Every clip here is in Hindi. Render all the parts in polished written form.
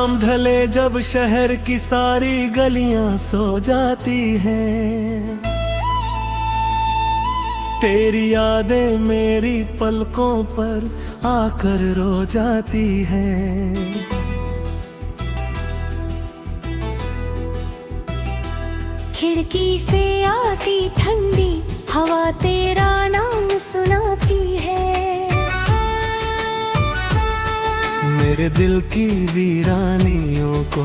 शाम ढले जब शहर की सारी गलियां सो जाती हैं, तेरी यादें मेरी पलकों पर आकर रो जाती हैं। खिड़की से आती ठंडी हवा तेरा नाम सुनाती है, मेरे दिल की वीरानियों को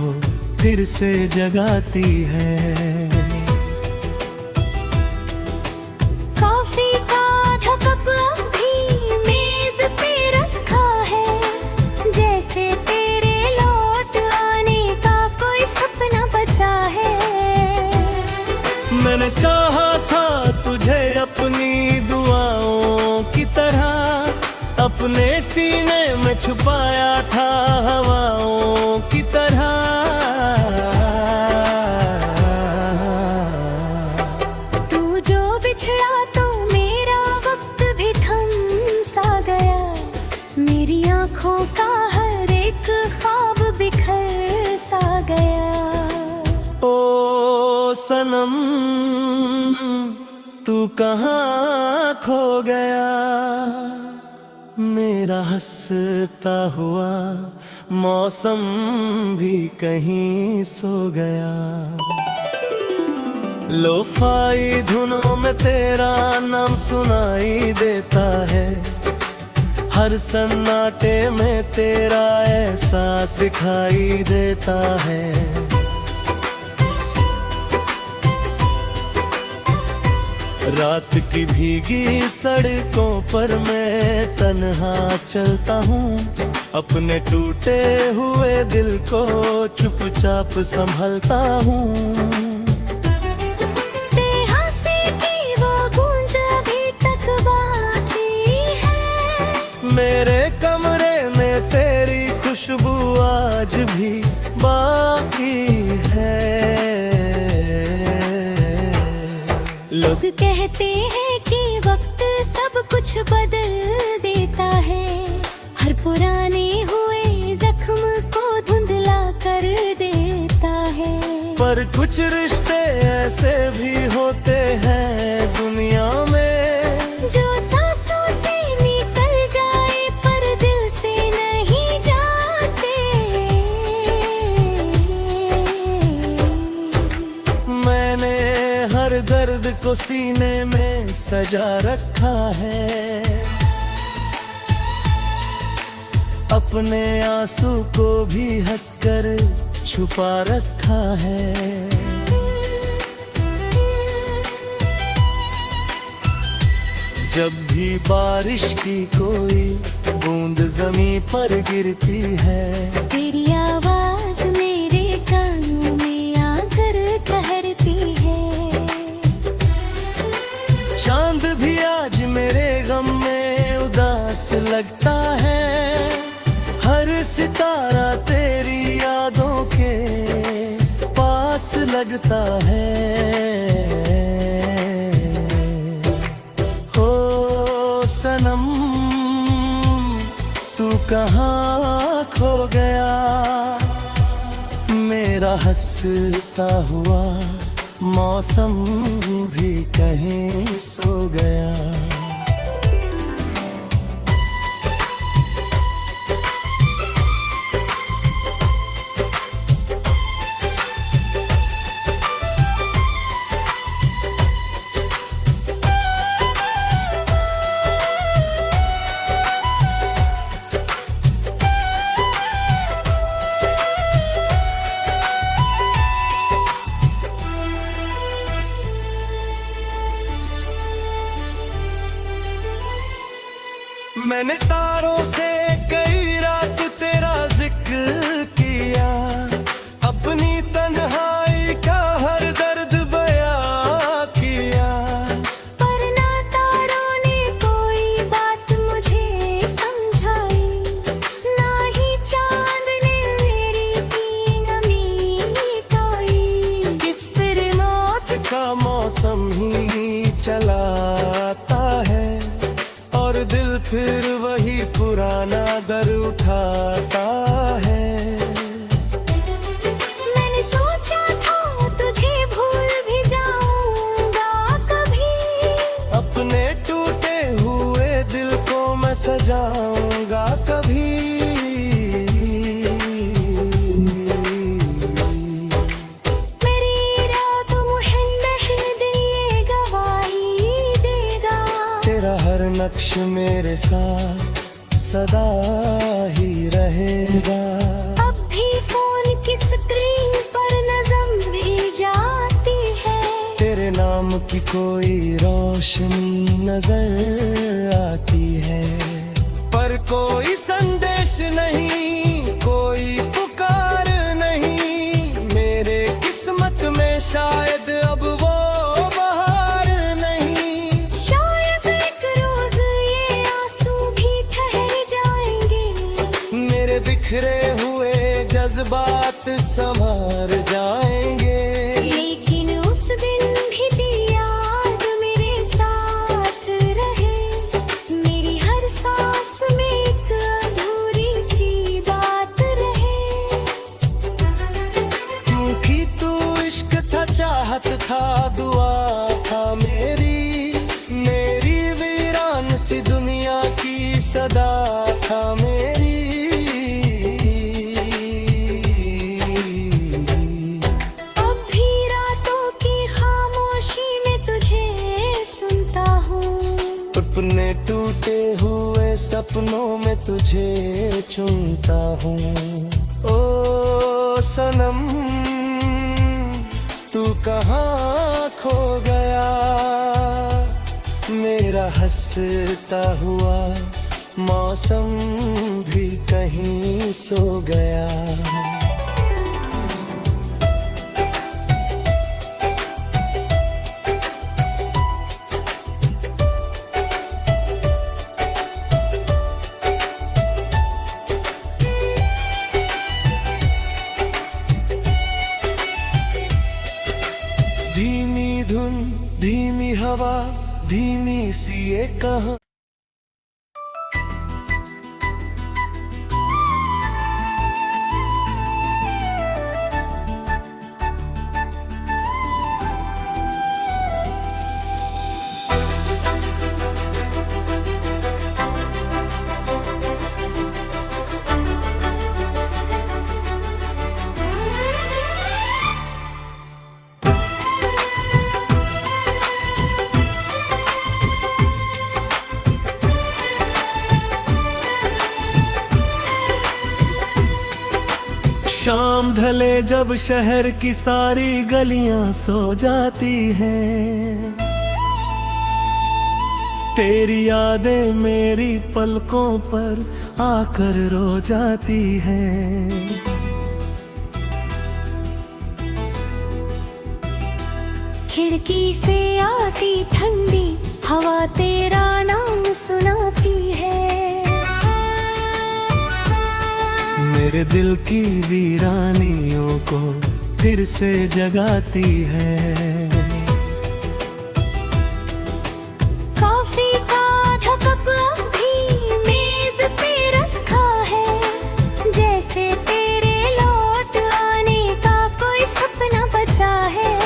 फिर से जगाती है। कॉफी का आधा कप अभी मेज पे रखा है, जैसे तेरे लौट आने का कोई सपना बचा है। मैंने चाहा था तुझे अपनी दुआओं की तरह, अपने सीने में छुपाया था हवाओं की तरह। तू जो बिछड़ा तो मेरा वक्त भी थम सा गया, मेरी आंखों का हर एक ख्वाब बिखर सा गया। ओ सनम तू कहाँ खो गया, मेरा हंसता हुआ मौसम भी कहीं सो गया। लोफाई धुनों में तेरा नाम सुनाई देता है, हर सन्नाटे में तेरा एहसास दिखाई देता है। रात की भीगी सड़कों पर मैं तन्हा चलता हूँ, अपने टूटे हुए दिल को चुपचाप संभलता हूँ। बेहसी की वो गूंज अभी तक बाकी है, मेरे कमरे में तेरी खुशबू आज भी बाकी है। लोग कहते हैं कि वक्त सब कुछ बदल देता है, हर पुराने हुए जख्म को धुंधला कर देता है। पर कुछ रिश्ते ऐसे भी होते हैं दुनिया में, जो सांसों से निकल जाए पर दिल से नहीं जाते। मैंने हर दर्द को सीने में सजा रखा है, अपने आंसू को भी हंसकर छुपा रखा है। जब भी बारिश की कोई बूंद जमीन पर गिरती है, तेरी आवाज मेरे कानों में आकर ठहरती है। चांद भी आज मेरे गम में उदास लगता है, हर सितारा तेरी यादों के पास लगता है। हो सनम तू कहाँ खो गया, मेरा हंसता हुआ मौसम भी कहीं सो गया। मैंने तारों से कई रात तेरा जिक्र किया, अपनी तन्हाई का हर दर्द बयां किया। पर ना तारों ने कोई बात मुझे समझाई, ना ही चांद ने मेरी पींगमी मिटाई। इस फिर मौत का मौसम ही चलाता है, और दिल फिर वही पुराना दर उठाता है। सजाऊंगा कभी। मेरी रातों मुहन्नश दिल ये गवाही देगा, तेरा हर नक्श मेरे साथ सदा ही रहेगा। अब भी फोन की स्क्रीन पर नज़म भी जाती है, तेरे नाम की कोई रोशनी नजर आती है, पर कोई संदेश नहीं, कोई पुकार नहीं। मेरे किस्मत में शायद अब वो बहार नहीं। शायद एक रोज ये आंसू भी ठहर जाएंगे, मेरे बिखरे हुए जज्बात संभार जाएंगे। लेकिन उस दिन भी तेरी याद मेरे साथ रहे, मेरी हर सांस में एक अधूरी सी बात रहे। क्योंकि तू इश्क था, चाहत था, दुआ था मेरी वीरान सी दुनिया की सदा था मेरी। अब भी रातों की खामोशी में तुझे सुनता हूँ, अपने टूटे हुए सपनों में तुझे चुनता हूँ। ओ सनम, तू कहाँ खो गया? मेरा हंसता हुआ मौसम भी कहीं सो गया। धीमी धुन, धीमी हवा, धीमी सी ये कहां। शाम ढले जब शहर की सारी गलियां सो जाती हैं, तेरी यादें मेरी पलकों पर आकर रो जाती हैं। खिड़की से आती ठंडी हवा तेरा नाम सुनाती है, मेरे दिल की वीरानियों को फिर से जगाती है। कॉफी का आधा कप अब भी मेज पे रखा है, जैसे तेरे लौट आने का कोई सपना बचा है।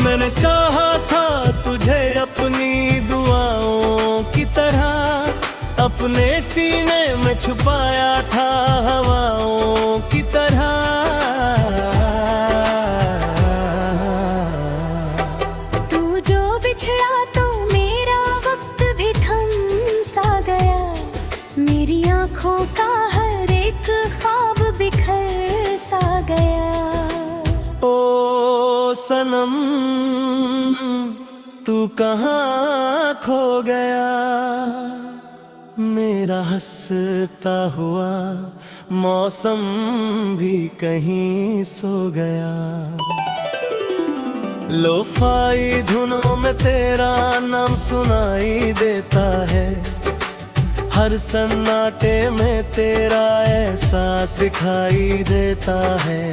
मैंने चाहा था तुझे अपनी दुआओं की तरह, अपने सीने में छुपाया था हवाओं की तरह। तू जो बिछड़ा तो मेरा वक्त भी थम सा गया, मेरी आंखों का हर एक ख्वाब बिखर सा गया। ओ सनम, तू कहाँ खो गया? मेरा हंसता हुआ मौसम भी कहीं सो गया। लोफाई धुनों में तेरा नाम सुनाई देता है, हर सन्नाटे में तेरा एहसास दिखाई देता है।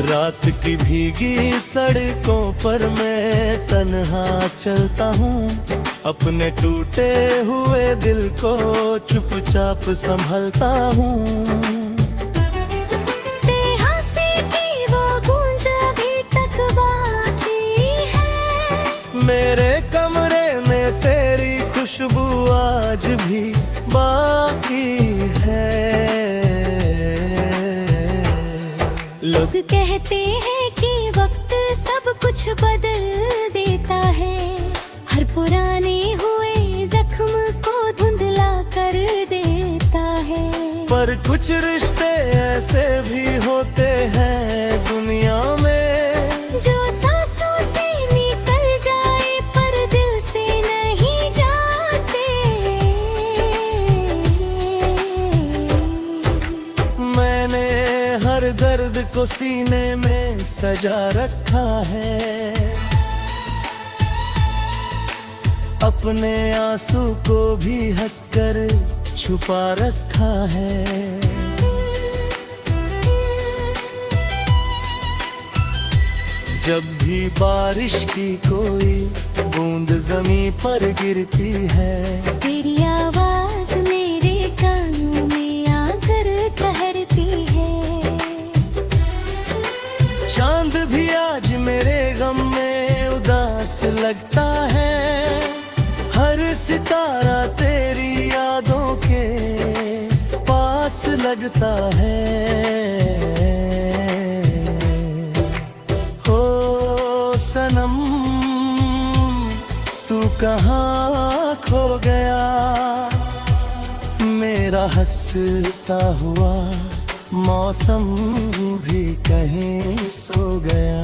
रात की भीगी सड़कों पर मैं तन्हा चलता हूँ, अपने टूटे हुए दिल को चुपचाप संभलता हूँ। तेरे हंसी की वो गूंज अभी तक बाकी है, कहते हैं कि वक्त सब कुछ बदल देता है, हर पुराने हुए जख्म को धुंधला कर देता है। पर कुछ रिश्ते ऐसे भी होते हैं दुनिया में, जो सांसों से निकल जाए पर दिल से नहीं जाते। मैंने हर दर्द को सीने में सजा रखा है, अपने आंसू को भी हंसकर छुपा रखा है। जब भी बारिश की कोई बूंद जमीन पर गिरती है, तेरी आवाज मेरे कानों में आकर ठहरती है। चांद भी आज मेरे गम में उदास लगता है, हर सितारा तेरी यादों के पास लगता है। सनम तू कहाँ खो गया, मेरा हंसता हुआ मौसम भी कहीं सो गया।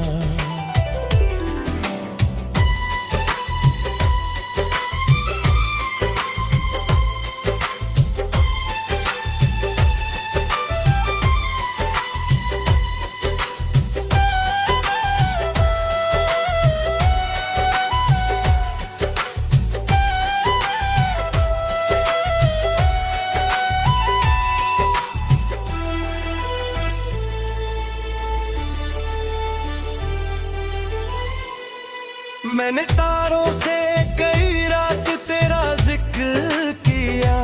मैंने तारों से कई रात तेरा जिक्र किया,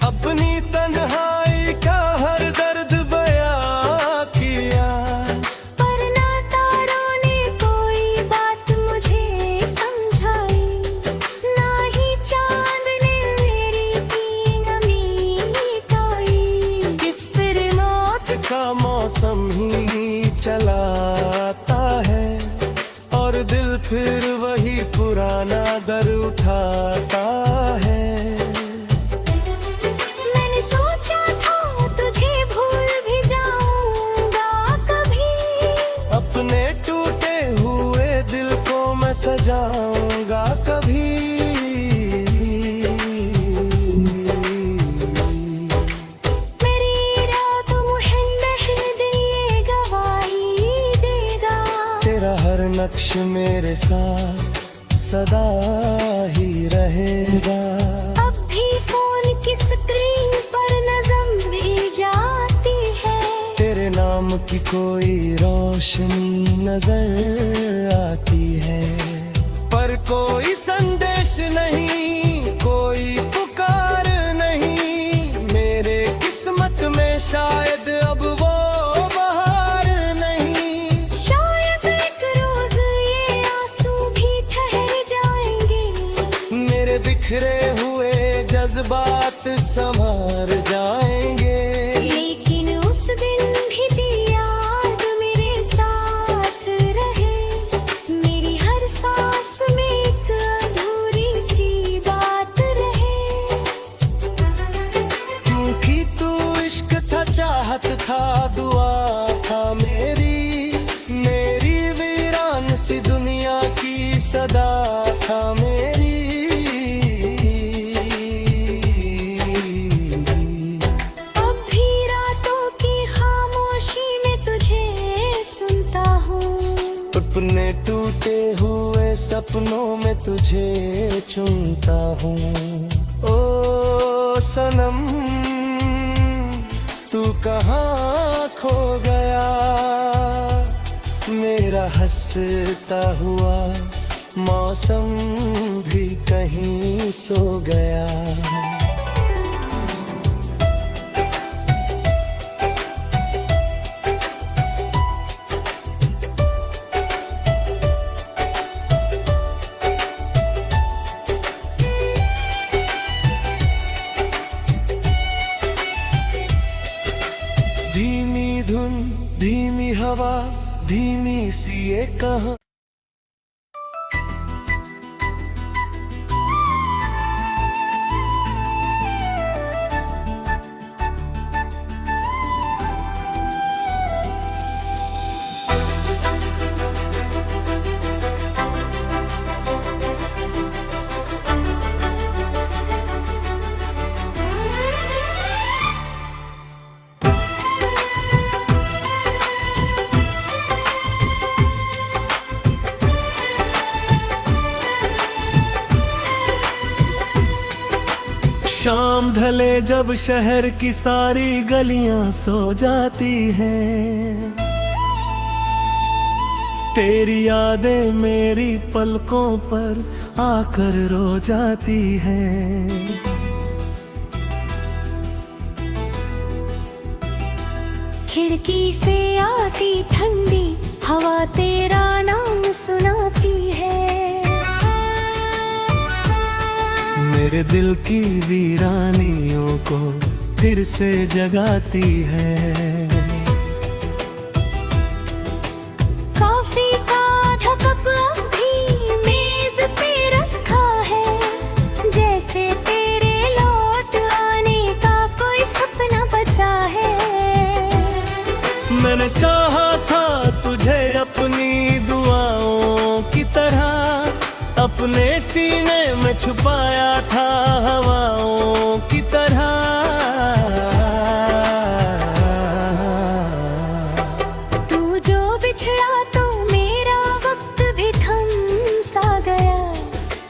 अपनी तन्हाई का हर दर्द बयां किया। पर ना तारों ने कोई बात मुझे समझाई, ना ही चांद ने मेरी पींगमी मिटाई। इस तेरी मौत का मौसम ही चलाता है, और दिल फिर वही पुराना दर उठाता है। मैंने सोचा था तुझे भूल भी जाऊंगा कभी, अपने टूटे हुए दिल को मैं सजाऊंगा कभी। मेरी रातों मुहंदश दिल ये गवाही देगा, तेरा हर नक्श मेरे साथ सदा ही रहेगा। अब भी फोन की स्क्रीन पर नज़म भी जाती है, तेरे नाम की कोई रोशनी नजर आती है। पर कोई संदेश नहीं, कोई पुकार नहीं, मेरे किस्मत में शायद अब वो बहार नहीं। शायद एक रोज ये आंसू भी ठहर जाएंगे, मेरे बिखरे हुए जज्बात संभार जाएंगे। लेकिन उस दिन भी तेरी याद मेरे साथ रहे, मेरी हर सांस में एक अधूरी सी बात रहे। क्योंकि तू इश्क था, चाहत था, दुआ था मेरी वीरान सी दुनिया की सदा था मेरी। अब भी रातों की खामोशी में तुझे सुनता हूँ, अपने टूटे हुए सपनों में तुझे चुनता हूँ। ओ सनम तू कहाँ खो गया, मेरा हंसता हुआ मौसम भी कहीं सो गया। धीमी धुन धीमी हवा शाम ढले जब शहर की सारी गलियां सो जाती हैं, तेरी यादें मेरी पलकों पर आकर रो जाती हैं। खिड़की से आती ठंडी हवा तेरा नाम सुनाती है, मेरे दिल की वीरानियों को फिर से जगाती है। कॉफी का आधा कप अब भी मेज पे रखा है, जैसे तेरे लौट आने का कोई सपना बचा है। मैंने चाहा था तुझे अपनी दुआओं की तरह, अपने सीने में छुपाया था हवाओं की तरह। तू जो बिछड़ा तो मेरा वक्त भी थम सा गया,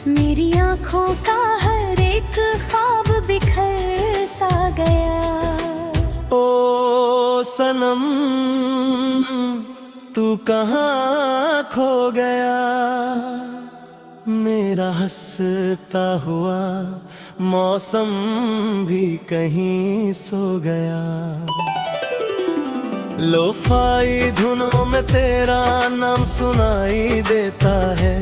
मेरी आँखों का हर एक ख्वाब बिखर सा गया। ओ सनम तू कहाँ खो गया, मेरा हंसता हुआ मौसम भी कहीं सो गया। लोफाई धुनों में तेरा नाम सुनाई देता है,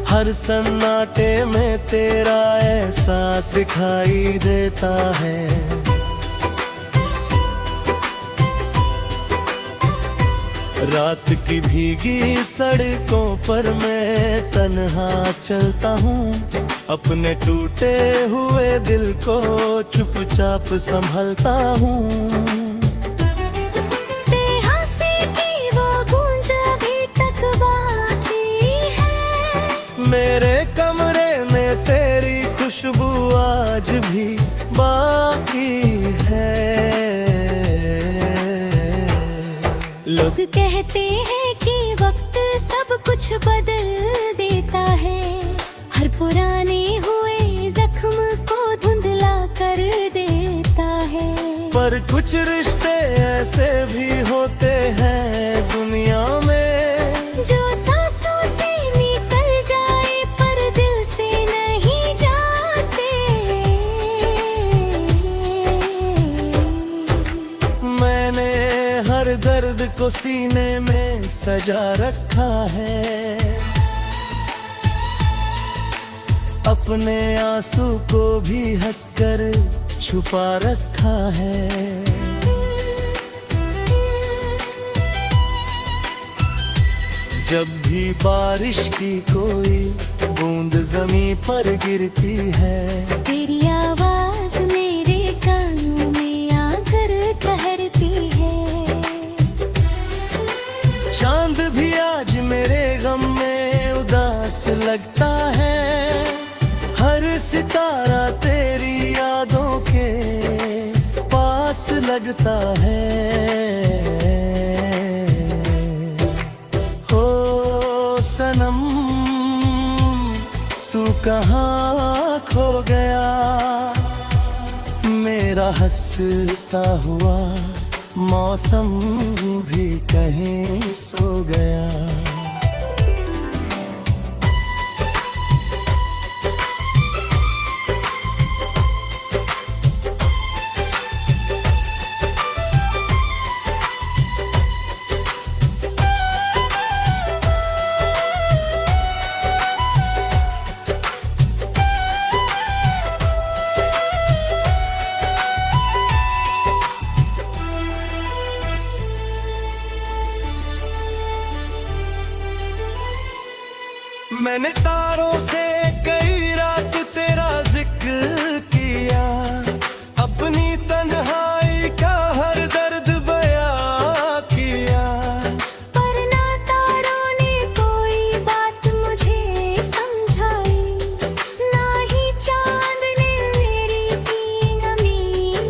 हर सन्नाटे में तेरा एहसास दिखाई देता है। रात की भीगी सड़कों पर मैं तन्हा चलता हूँ, अपने टूटे हुए दिल को चुपचाप संभलता हूँ। बेहसी की वो गूंज अभी तक बाकी है, मेरे कमरे में तेरी खुशबू आज भी बाकी है। लोग कहते हैं कि वक्त सब कुछ बदल देता है, हर पुराने हुए जख्म को धुंधला कर देता है। पर कुछ रिश्ते ऐसे भी होते हैं दुनिया में, जो सांसों से निकल जाए पर दिल से नहीं जाते। मैंने हर दर्द को सीने में सजा रखा है, अपने आंसू को भी हंसकर छुपा रखा है। जब भी बारिश की कोई बूंद जमीन पर गिरती है, तेरी आवाज मेरे कानों में आकर ठहरती है। चांद भी आज मेरे गम में उदास लगता है, हर सितारा तेरी यादों के पास लगता है। हो सनम तू कहाँ खो गया, मेरा हंसता हुआ मौसम भी कहीं सो गया। मैंने तारों से कई रात तेरा जिक्र किया, अपनी तन्हाई का हर दर्द बयां किया। पर ना तारों ने कोई बात मुझे समझाई, ना ही चांद ने मेरी पींगमी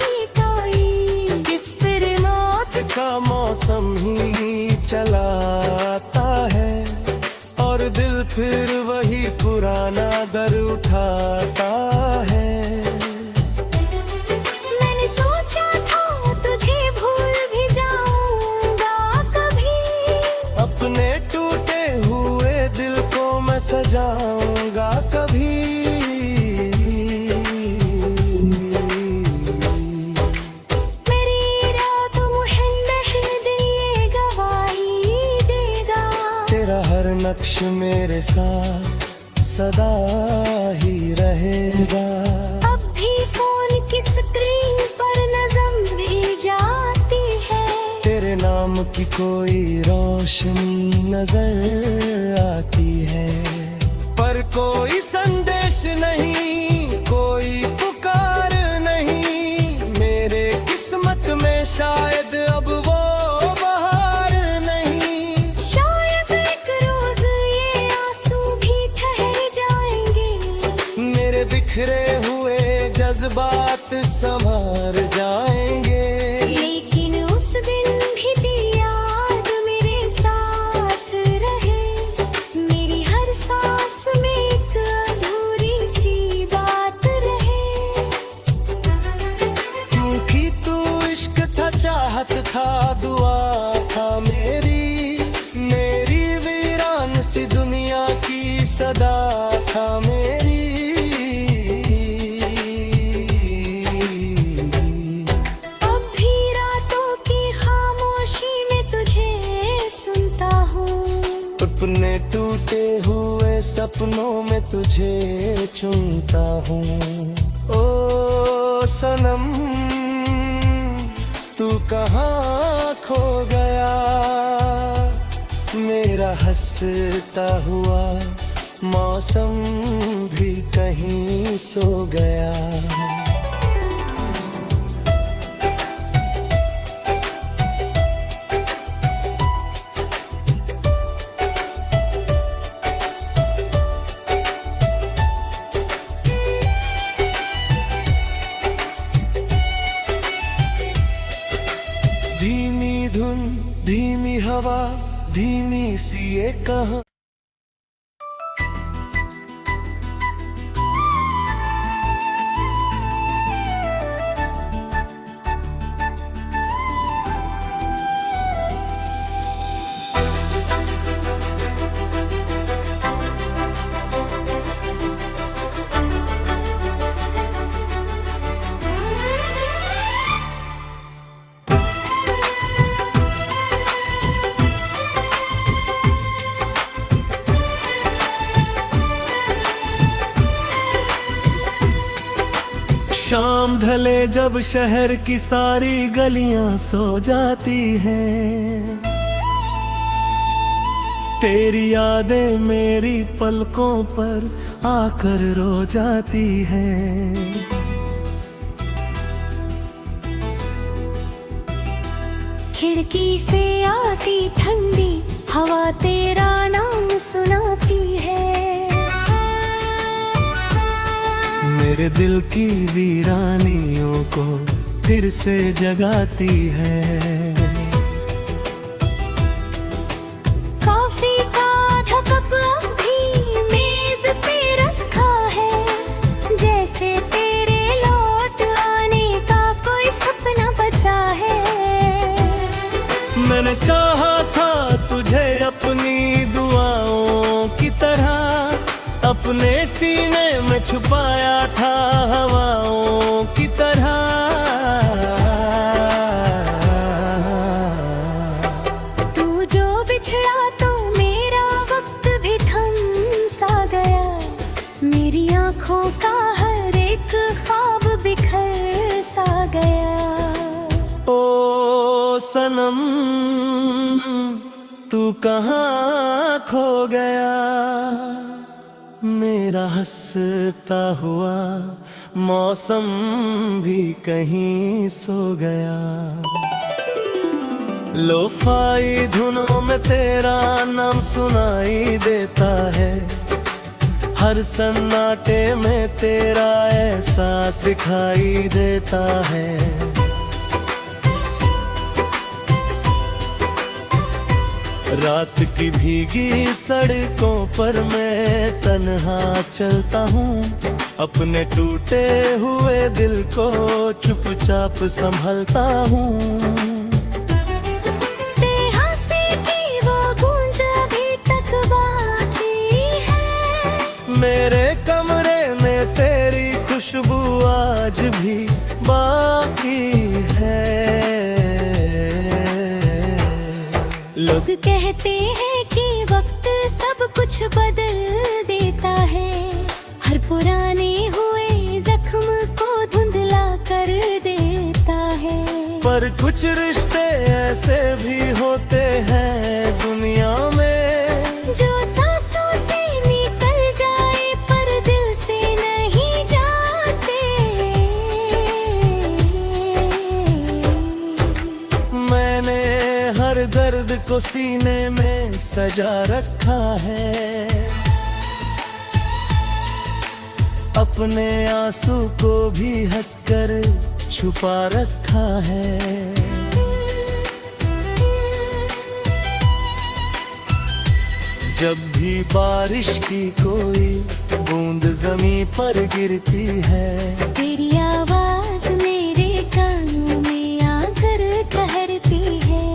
मिटाई। इस फिर मौत का मौसम ही चलाता है, और दिल फिर वही पुराना दर उठाता है। सजाऊंगा कभी। मेरी रातों मुहन्नश दिल ये गवाही देगा, तेरा हर नक्श मेरे साथ सदा ही रहेगा। अब भी फोन की स्क्रीन पर नज़म भी जाती है, तेरे नाम की कोई रोशनी नजर आती है। पर कोई संदेश नहीं, कोई पुकार नहीं, मेरे किस्मत में शायद अब वो बहार नहीं। शायद एक रोज ये आंसू भी ठहर जाएंगे, मेरे बिखरे हुए जज्बात संभार जाएंगे। लेकिन उस दिन भी तेरी याद मेरे साथ रहे, मेरी हर सांस में एक अधूरी सी बात रहे। क्योंकि तू इश्क था, चाहत था, दुआ था मेरी वीरान सी दुनिया की सदा था मेरी। अब भी रातों की खामोशी में तुझे सुनता हूँ, अपने टूटे हुए सपनों में तुझे चुनता हूँ। ओ सनम तू कहाँ खो गया, मेरा हंसता हुआ मौसम भी कहीं सो गया। धीमी धुन, धीमी हवा, धीमी सी ये कहां। शाम ढले जब शहर की सारी गलियां सो जाती हैं, तेरी यादें मेरी पलकों पर आकर रो जाती हैं। खिड़की से आती ठंडी हवा तेरा नाम सुनाती है, मेरे दिल की वीरानियों को फिर से जगाती है। कॉफी का आधा कप अब भी मेज पे रखा है, जैसे तेरे लौट आने का कोई सपना बचा है। मैंने चाहा था तुझे अपनी दुआओं की तरह, अपने सीने में छुपाया था हवाओं की तरह। तू जो बिछड़ा तो मेरा वक्त भी थम सा गया, मेरी आंखों का हर एक ख्वाब बिखर सा गया। ओ सनम तू कहाँ खो गया, मेरा हंसता हुआ मौसम भी कहीं सो गया। लोफाई धुनों में तेरा नाम सुनाई देता है, हर सन्नाटे में तेरा एहसास दिखाई देता है। रात की भीगी सड़कों पर मैं तन्हा चलता हूँ, अपने टूटे हुए दिल को चुपचाप संभलता हूँ। तेरे हंसी की वो गूंज अभी तक बाकी है, कहते हैं कि वक्त सब कुछ बदल देता है, हर पुराने हुए जख्म को धुंधला कर देता है। पर कुछ रिश्ते ऐसे भी होते हैं दुनिया में, जो सांसों से निकल जाए पर दिल से नहीं जाते। मैंने हर दर्द को सीने में सजा रखा है, अपने आंसू को भी हंसकर छुपा रखा है। जब भी बारिश की कोई बूंद जमीन पर गिरती है, तेरी आवाज मेरे कानों में आकर ठहरती है।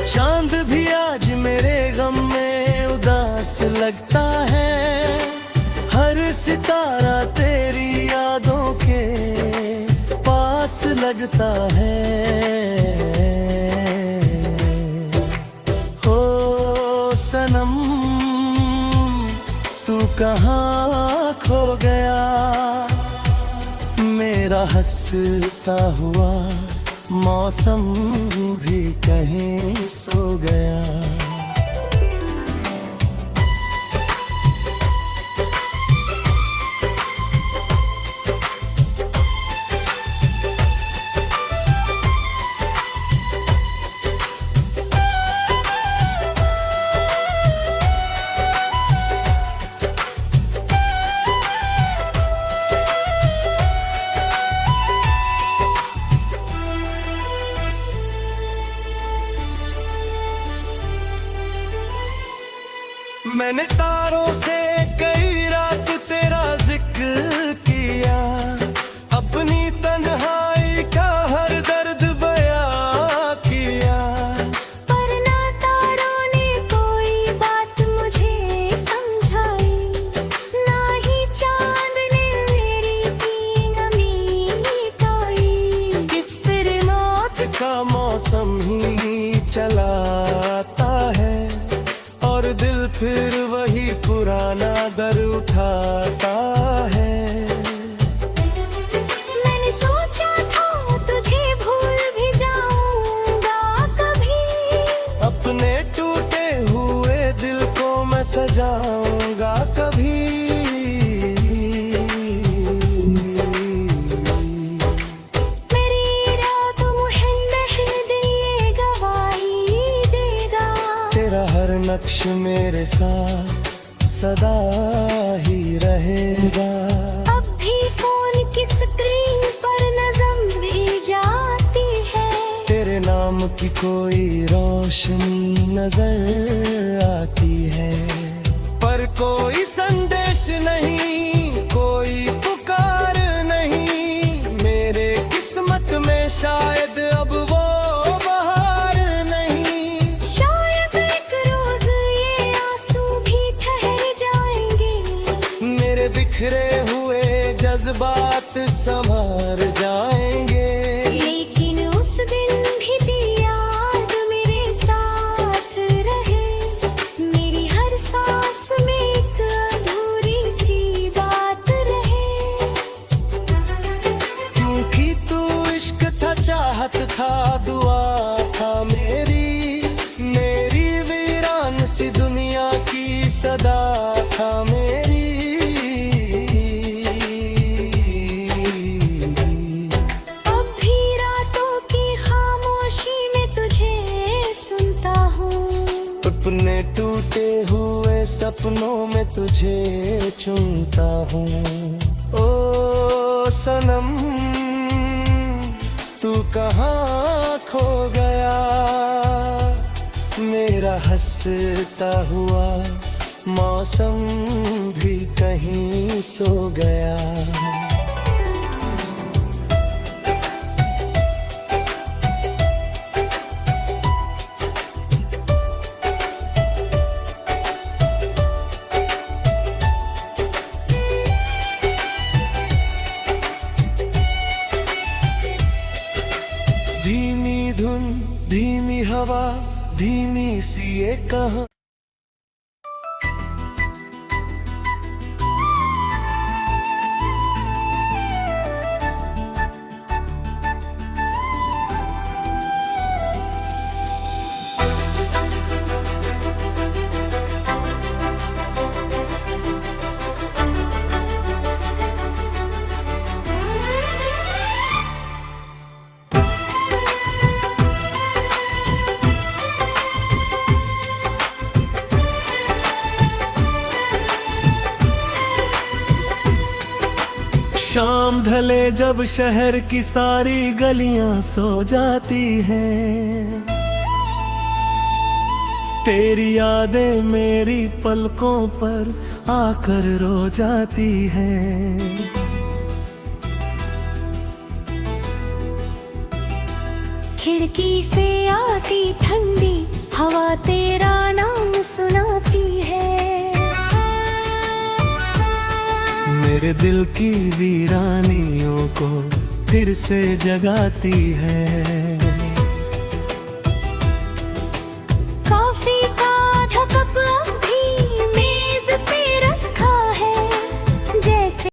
चांद भी आज मेरे गम में उदास लगता है, हर सितारा तेरी यादों के पास लगता है। सनम तू कहाँ खो गया, मेरा हंसता हुआ मौसम भी कहीं सो गया। मैंने तारों से कई रात तेरा जिक्र किया, अपनी तन्हाई का हर दर्द बयां किया। पर ना तारों ने कोई बात मुझे समझाई, ना ही चांद ने मेरी नमी मिटाई। इस तेरी मौत का मौसम ही चलाता है, और दिल फिर वही पुराना दर उठाता है। मैंने सोचा था तुझे भूल भी जाऊंगा कभी, अपने टूटे हुए दिल को मैं सजाऊंगा कभी। मेरी रातों मुहन्नश दिल ये गवाही देगा, तेरा हर नक्श मेरे साथ सदा ही रहेगा। अब भी फोन की स्क्रीन पर नज़म भी जाती है, तेरे नाम की कोई रोशनी नजर आती है। पर कोई संदेश नहीं, कोई पुकार नहीं, मेरे किस्मत में शायद अब वो बहार नहीं। शायद एक रोज ये आंसू भी ठहर जाएंगे, मेरे बिखरे हुए जज्बात संभार जाएंगे। लेकिन उस दिन भी तेरी याद मेरे साथ रहे, मेरी हर सांस में एक अधूरी सी बात रहे। क्योंकि तू इश्क था, चाहत था, दुआ था मेरी वीरान सी दुनिया की सदा था मेरी। अब भी रातों की खामोशी में तुझे सुनता हूँ, अपने टूटे हुए सपनों में तुझे चुनता हूँ। ओ सनम तू कहाँ खो गया, मेरा हंसता हुआ मौसम भी कहीं सो गया। धीमी धुन धीमी हवा शाम ढले जब शहर की सारी गलियां सो जाती हैं, तेरी यादें मेरी पलकों पर आकर रो जाती हैं। खिड़की से आती ठंडी हवा तेरा नाम सुनाती है, मेरे दिल की वीरानियों को फिर से जगाती है।